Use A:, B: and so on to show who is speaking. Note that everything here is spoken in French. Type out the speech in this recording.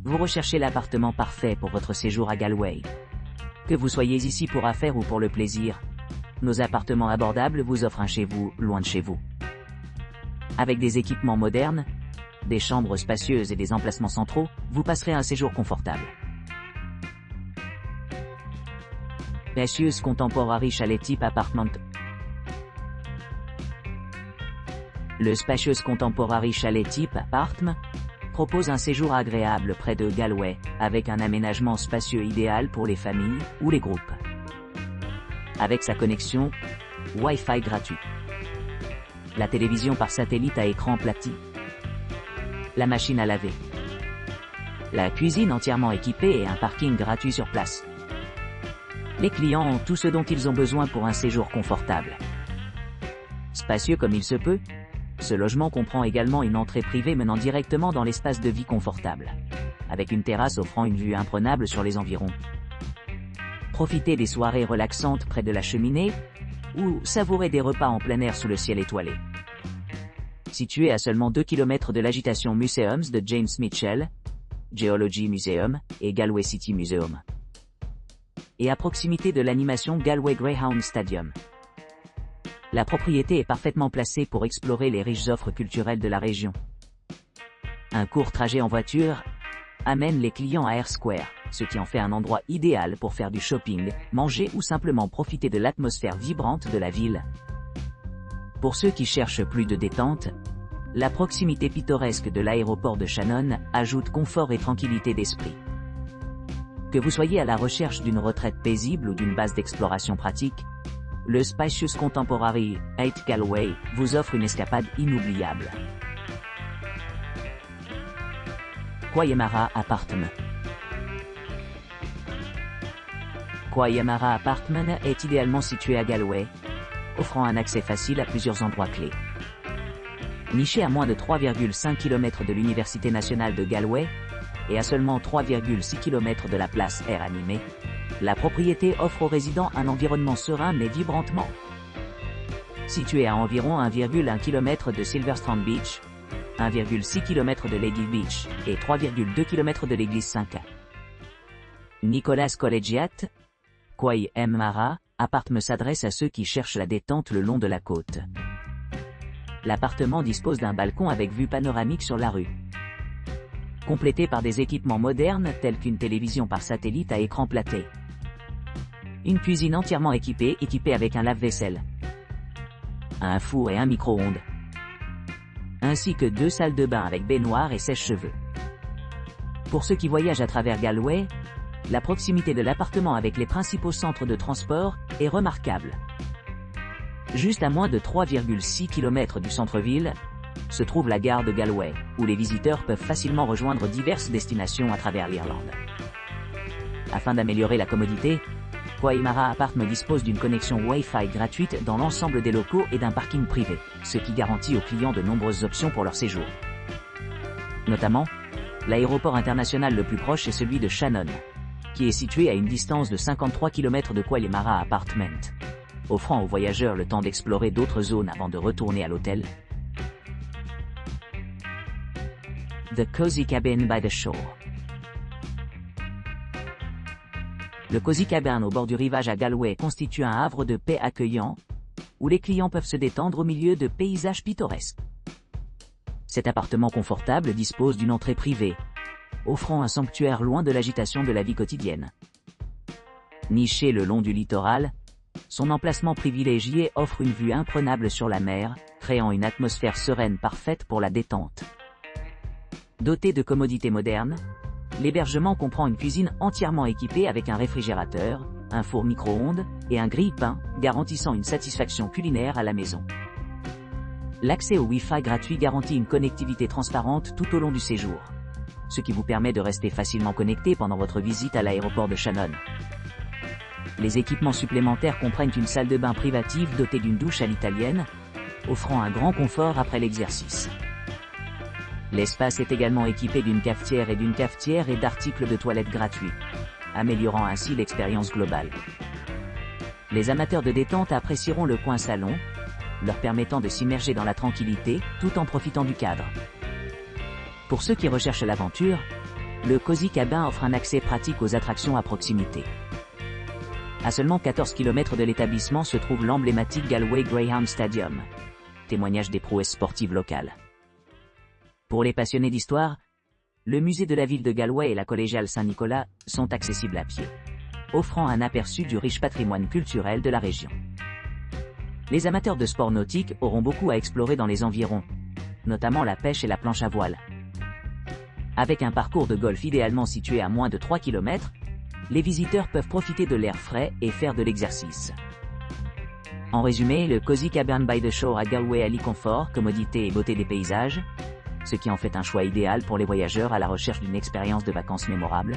A: Vous recherchez l'appartement parfait pour votre séjour à Galway. Que vous soyez ici pour affaires ou pour le plaisir, nos appartements abordables vous offrent un chez vous, loin de chez vous. Avec des équipements modernes, des chambres spacieuses et des emplacements centraux, vous passerez un séjour confortable. Spacious Contemporary Chalet Type Apartment. Le Spacious Contemporary Chalet Type Apartment propose un séjour agréable près de Galway, avec un aménagement spacieux idéal pour les familles ou les groupes. Avec sa connexion Wi-Fi gratuit, la télévision par satellite à écran plati, la machine à laver, la cuisine entièrement équipée et un parking gratuit sur place. Les clients ont tout ce dont ils ont besoin pour un séjour confortable. Spacieux comme il se peut, ce logement comprend également une entrée privée menant directement dans l'espace de vie confortable, avec une terrasse offrant une vue imprenable sur les environs. Profitez des soirées relaxantes près de la cheminée, ou savourez des repas en plein air sous le ciel étoilé. Situé à seulement 2 km de l'Agitation Museums de James Mitchell, Geology Museum et Galway City Museum, et à proximité de l'animation Galway Greyhound Stadium. La propriété est parfaitement placée pour explorer les riches offres culturelles de la région. Un court trajet en voiture amène les clients à Ayr Square, ce qui en fait un endroit idéal pour faire du shopping, manger ou simplement profiter de l'atmosphère vibrante de la ville. Pour ceux qui cherchent plus de détente, la proximité pittoresque de l'aéroport de Shannon ajoute confort et tranquillité d'esprit. Que vous soyez à la recherche d'une retraite paisible ou d'une base d'exploration pratique, le Spacious Contemporary 8 Galway vous offre une escapade inoubliable. Quaymara Apartment. Quaymara Apartment est idéalement situé à Galway, offrant un accès facile à plusieurs endroits clés. Niché à moins de 3,5 km de l'Université nationale de Galway, et à seulement 3,6 km de la place Air Animé, la propriété offre aux résidents un environnement serein mais vibrantement. Situé à environ 1,1 km de Silverstrand Beach, 1,6 km de Lady Beach et 3,2 km de l'église Saint-Ca. Nicholas Collegiate, Quaymara Apartment s'adresse à ceux qui cherchent la détente le long de la côte. L'appartement dispose d'un balcon avec vue panoramique sur la rue, complété par des équipements modernes tels qu'une télévision par satellite à écran platé, une cuisine entièrement équipée avec un lave-vaisselle, un four et un micro-ondes, ainsi que 2 salles de bain avec baignoire et sèche-cheveux. Pour ceux qui voyagent à travers Galway, la proximité de l'appartement avec les principaux centres de transport est remarquable. Juste à moins de 3,6 km du centre-ville, se trouve la gare de Galway, où les visiteurs peuvent facilement rejoindre diverses destinations à travers l'Irlande. Afin d'améliorer la commodité, Quaymara Apartment dispose d'une connexion Wi-Fi gratuite dans l'ensemble des locaux et d'un parking privé, ce qui garantit aux clients de nombreuses options pour leur séjour. Notamment, l'aéroport international le plus proche est celui de Shannon, qui est situé à une distance de 53 km de Quaymara Apartment, offrant aux voyageurs le temps d'explorer d'autres zones avant de retourner à l'hôtel. The Cozy Cabin by the Shore. Le Cozy Cabin au bord du rivage à Galway constitue un havre de paix accueillant, où les clients peuvent se détendre au milieu de paysages pittoresques. Cet appartement confortable dispose d'une entrée privée, offrant un sanctuaire loin de l'agitation de la vie quotidienne. Niché le long du littoral, son emplacement privilégié offre une vue imprenable sur la mer, créant une atmosphère sereine parfaite pour la détente. Doté de commodités modernes, l'hébergement comprend une cuisine entièrement équipée avec un réfrigérateur, un four micro-ondes et un grille-pain, garantissant une satisfaction culinaire à la maison. L'accès au Wi-Fi gratuit garantit une connectivité transparente tout au long du séjour, ce qui vous permet de rester facilement connecté pendant votre visite à l'aéroport de Shannon. Les équipements supplémentaires comprennent une salle de bain privative dotée d'une douche à l'italienne, offrant un grand confort après l'exercice. L'espace est également équipé d'une cafetière et d'articles de toilette gratuits, améliorant ainsi l'expérience globale. Les amateurs de détente apprécieront le coin salon, leur permettant de s'immerger dans la tranquillité tout en profitant du cadre. Pour ceux qui recherchent l'aventure, le Cosy Cabin offre un accès pratique aux attractions à proximité. À seulement 14 km de l'établissement se trouve l'emblématique Galway Greyhound Stadium. Témoignage des prouesses sportives locales. Pour les passionnés d'histoire, le musée de la ville de Galway et la collégiale Saint-Nicolas sont accessibles à pied, offrant un aperçu du riche patrimoine culturel de la région. Les amateurs de sport nautique auront beaucoup à explorer dans les environs, notamment la pêche et la planche à voile. Avec un parcours de golf idéalement situé à moins de 3 km, les visiteurs peuvent profiter de l'air frais et faire de l'exercice. En résumé, le Cosy Cabin by the Shore à Galway allie confort, commodité et beauté des paysages, ce qui en fait un choix idéal pour les voyageurs à la recherche d'une expérience de vacances mémorable.